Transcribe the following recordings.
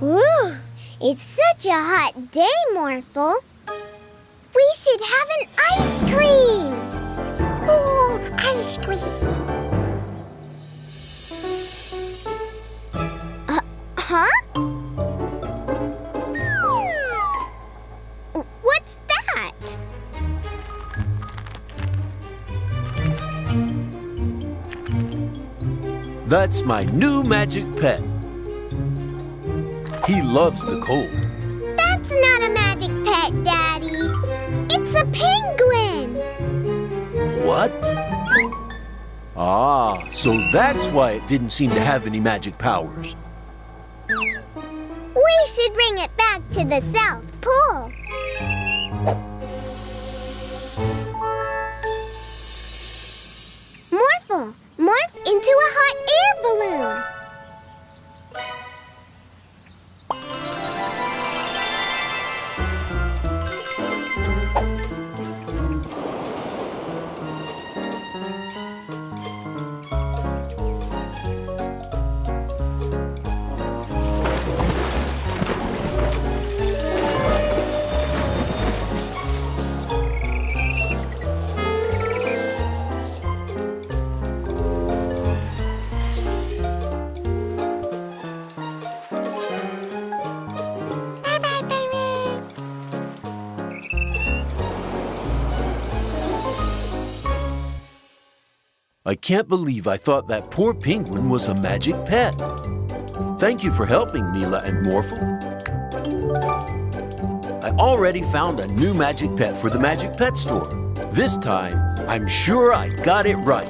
Ooh, it's such a hot day, Morphle. We should have an ice cream. Ooh, ice cream. Huh? What's that? That's my new magic pet. He loves the cold. That's not a magic pet, Daddy. It's a penguin. What? Ah, so that's why it didn't seem to have any magic powers. We should bring it back to the South Pole. Morphle, morph into a hot air balloon. I can't believe I thought that poor penguin was a magic pet. Thank you for helping, Mila and Morphle. I already found a new magic pet for the Magic Pet Store. This time, I'm sure I got it right.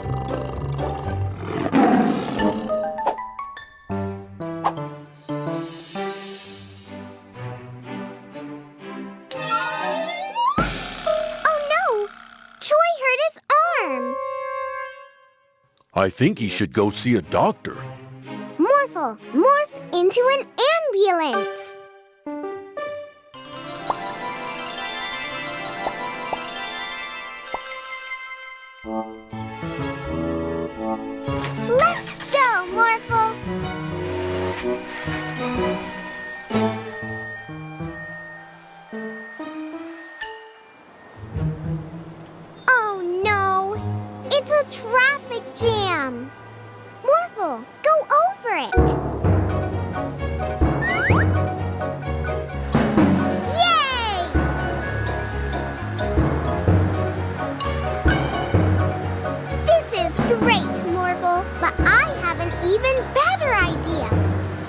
Oh no! Troy hurt his arm. I think he should go see a doctor. Morphle, morph into an ambulance. Let's go, Morphle. Oh no, it's a traffic jam. Morphle, go over it. Yay! This is great, Morphle, but I have an even better idea.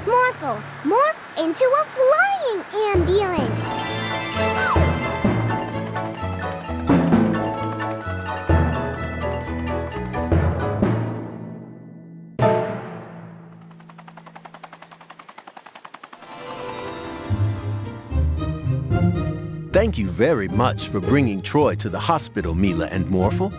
Morphle, morph into a flying ambulance. Thank you very much for bringing Troy to the hospital, Mila and Morphle.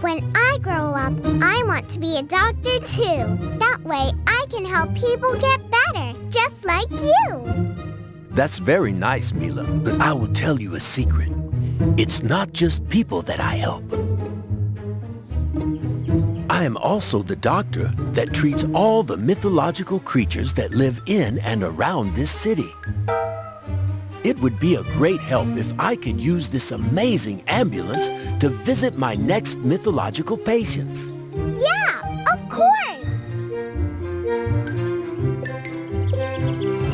When I grow up, I want to be a doctor too. That way I can help people get better, just like you. That's very nice, Mila, but I will tell you a secret. It's not just people that I help. I am also the doctor that treats all the mythological creatures that live in and around this city. It would be a great help if I could use this amazing ambulance to visit my next mythological patients. Yeah, of course.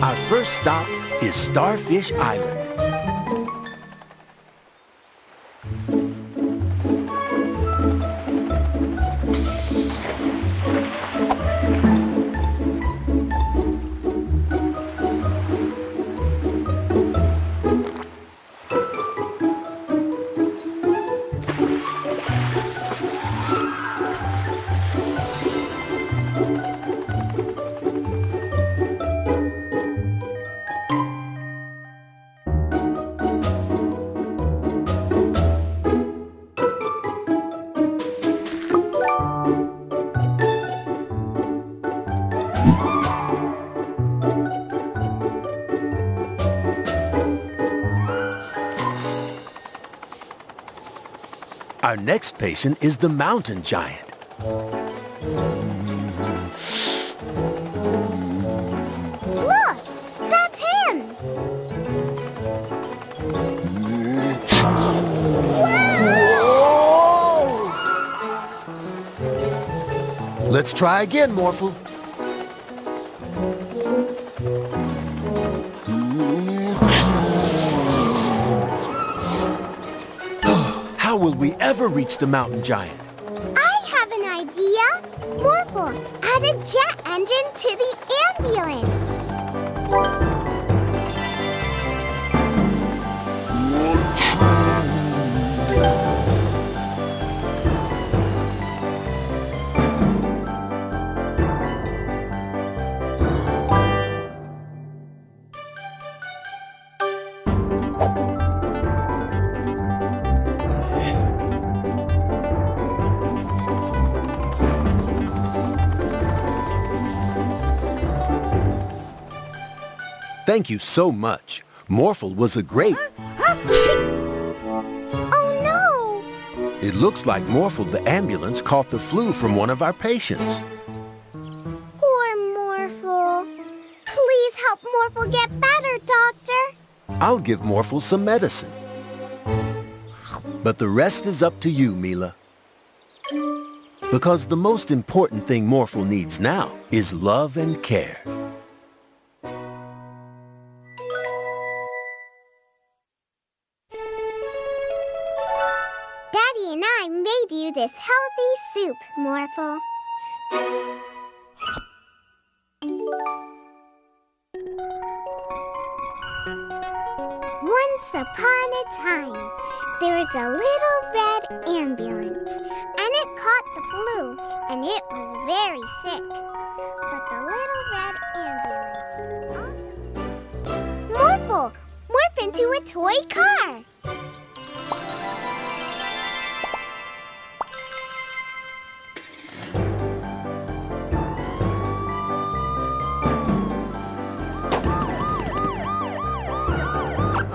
Our first stop is Starfish Island. Our next patient is the mountain giant. Look! That's him! Whoa! Let's try again, Morphle. How will we ever reach the mountain giant? I have an idea! Morphle, add a jet engine to the ambulance! Thank you so much. Morphle was a great... Oh no! It looks like Morphle the ambulance caught the flu from one of our patients. Poor Morphle. Please help Morphle get better, Doctor. I'll give Morphle some medicine. But the rest is up to you, Mila. Because the most important thing Morphle needs now is love and care. Daddy and I made you this healthy soup, Morphle. Once upon a time, there was a little red ambulance, and it caught the flu, and it was very sick. But the little red ambulance... Morphle! Morph into a toy car!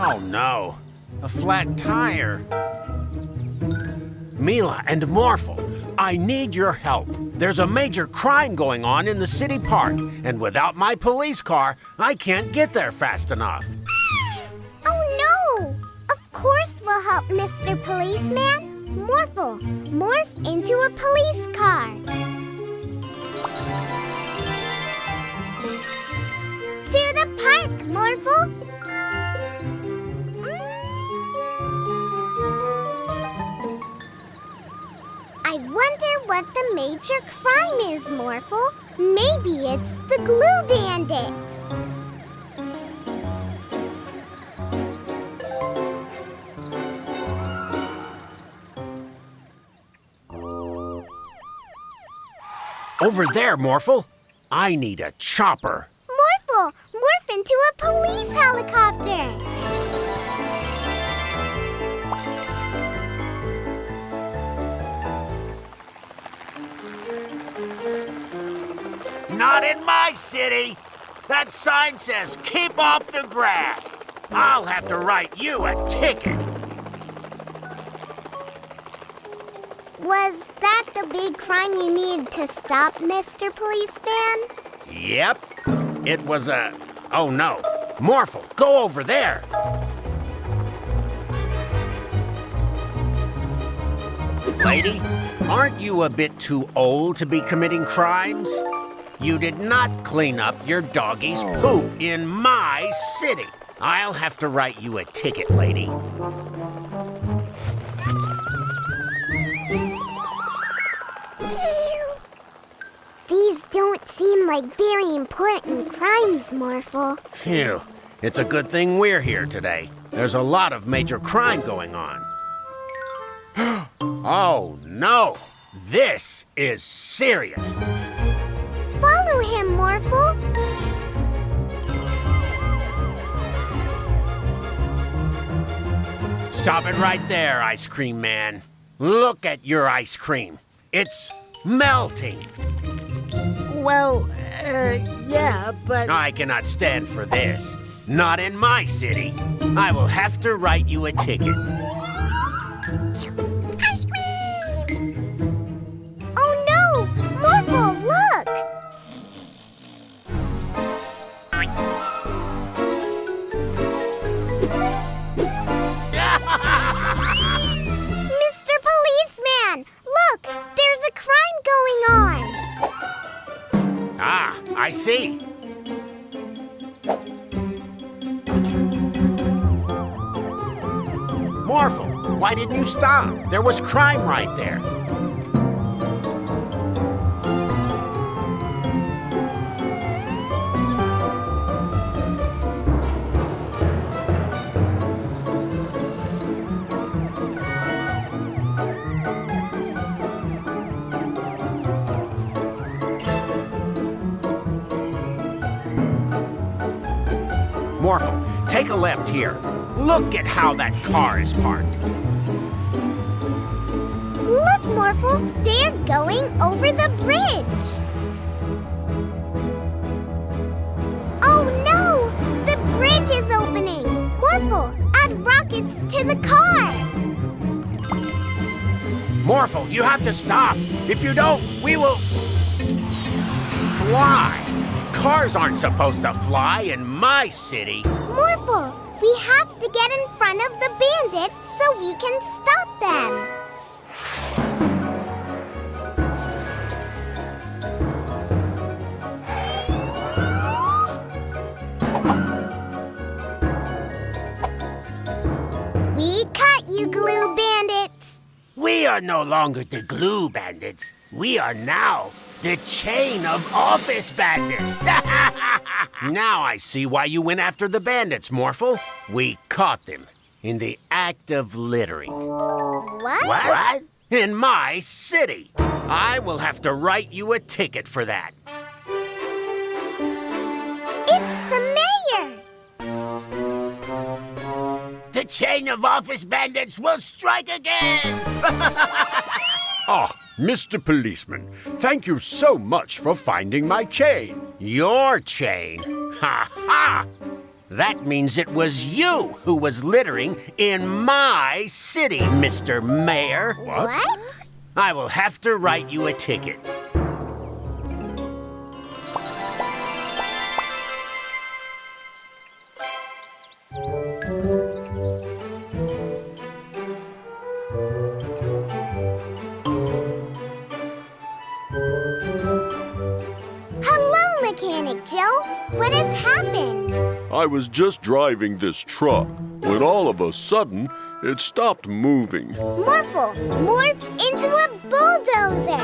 Oh no, a flat tire. Mila and Morphle, I need your help. There's a major crime going on in the city park, and without my police car, I can't get there fast enough. Oh no! Of course we'll help, Mr. Policeman. Morphle, morph into a police car. To the park, Morphle. I wonder what the major crime is, Morphle. Maybe it's the glue bandits. Over there, Morphle. I need a chopper. Morphle, morph into a police helicopter. Not in my city. That sign says, keep off the grass. I'll have to write you a ticket. Was that the big crime you need to stop, Mr. Policeman? Yep. It was a... Oh no. Morphle, go over there. Lady, aren't you a bit too old to be committing crimes? You did not clean up your doggy's poop in my city. I'll have to write you a ticket, lady. These don't seem like very important crimes, Morphle. Phew. It's a good thing we're here today. There's a lot of major crime going on. Oh, no. This is serious. Follow him, Morphle. Stop it right there, Ice Cream Man. Look at your ice cream. It's melting. Well, yeah, but... I cannot stand for this. Not in my city. I will have to write you a ticket. Ice cream I see. Morphle, why didn't you stop? There was crime right there. Morphle, take a left here. Look at how that car is parked. Look, Morphle, they're going over the bridge. Oh no, the bridge is opening. Morphle, add rockets to the car. Morphle, you have to stop. If you don't, we will fly. Cars aren't supposed to fly in my city. Morphle, we have to get in front of the bandits so we can stop them. We caught you, glue bandits. We are no longer the glue bandits. We are now the chain of office bandits. Now I see why you went after the bandits, Morphle. We caught them in the act of littering. What? What? In my city. I will have to write you a ticket for that. It's the mayor. The chain of office bandits will strike again. Ah, Mr. Policeman, thank you so much for finding my chain. Your chain? Ha ha! That means it was you who was littering in my city, Mr. Mayor. What? I will have to write you a ticket. Hello, Mechanic Joe. What has happened? I was just driving this truck when all of a sudden it stopped moving. Morphle, morph into a bulldozer.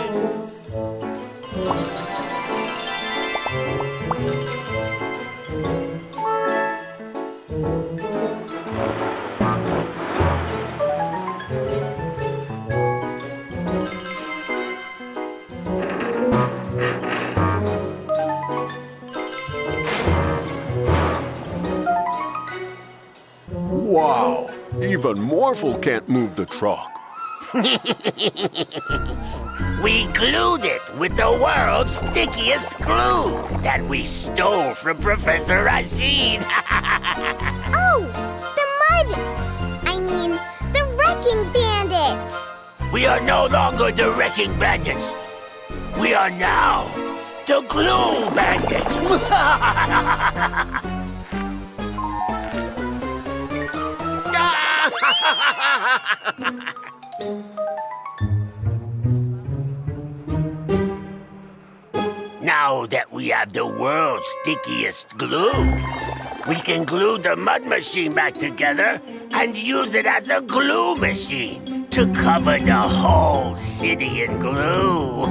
Wow, even Morphle can't move the truck. We glued it with the world's stickiest glue that we stole from Professor Rashid. Oh, the wrecking bandits. We are no longer the wrecking bandits. We are now the glue bandits. Now that we have the world's stickiest glue, we can glue the mud machine back together and use it as a glue machine to cover the whole city in glue.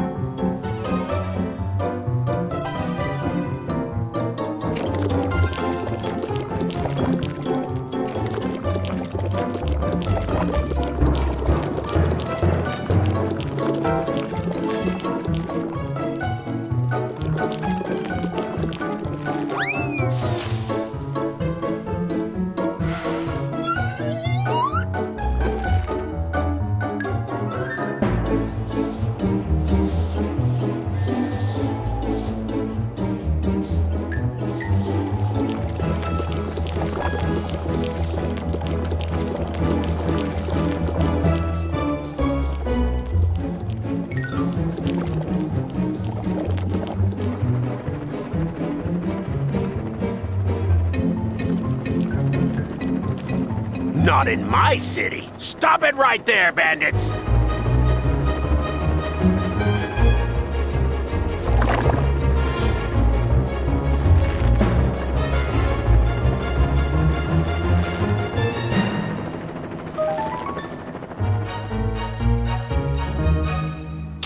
Not in my city. Stop it right there, bandits.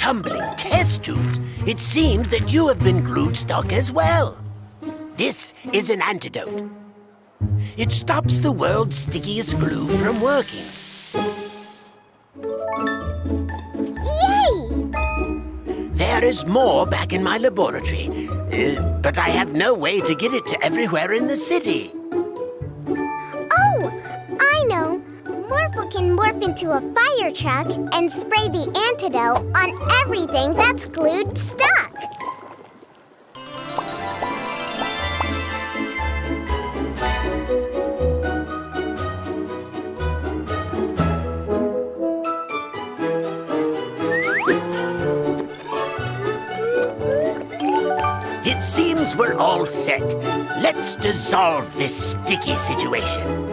tumbling test tubes, it seems that you have been glued stuck as well. This is an antidote. It stops the world's stickiest glue from working. Yay! There is more back in my laboratory, but I have no way to get it to everywhere in the city. Oh, I know. Morphle can morph into a fire truck and spray the antidote on everything that's glued stuck. It seems we're all set. Let's dissolve this sticky situation.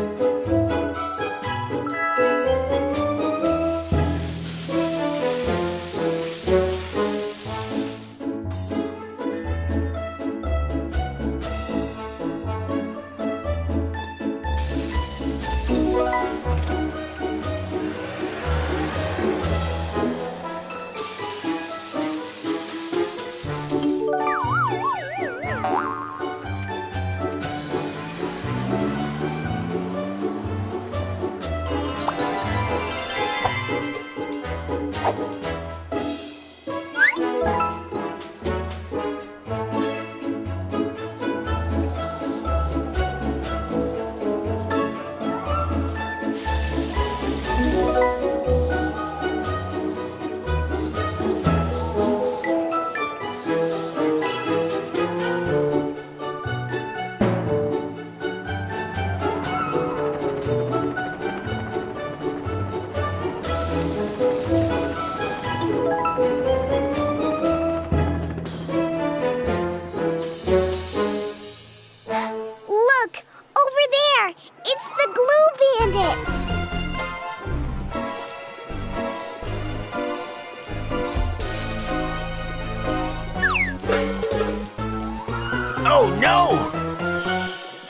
Look, over there. It's the glue bandits. Oh, no!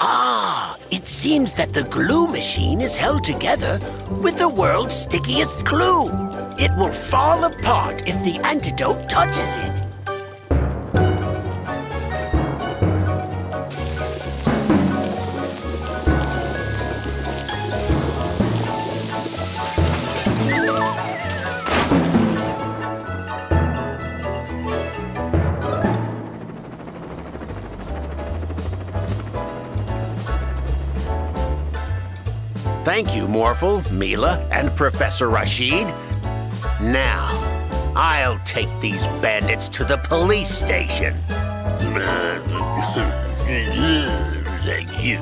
Ah, it seems that the glue machine is held together with the world's stickiest glue. It will fall apart if the antidote touches it. Thank you, Morphle, Mila, and Professor Rashid. Now, I'll take these bandits to the police station. Thank you.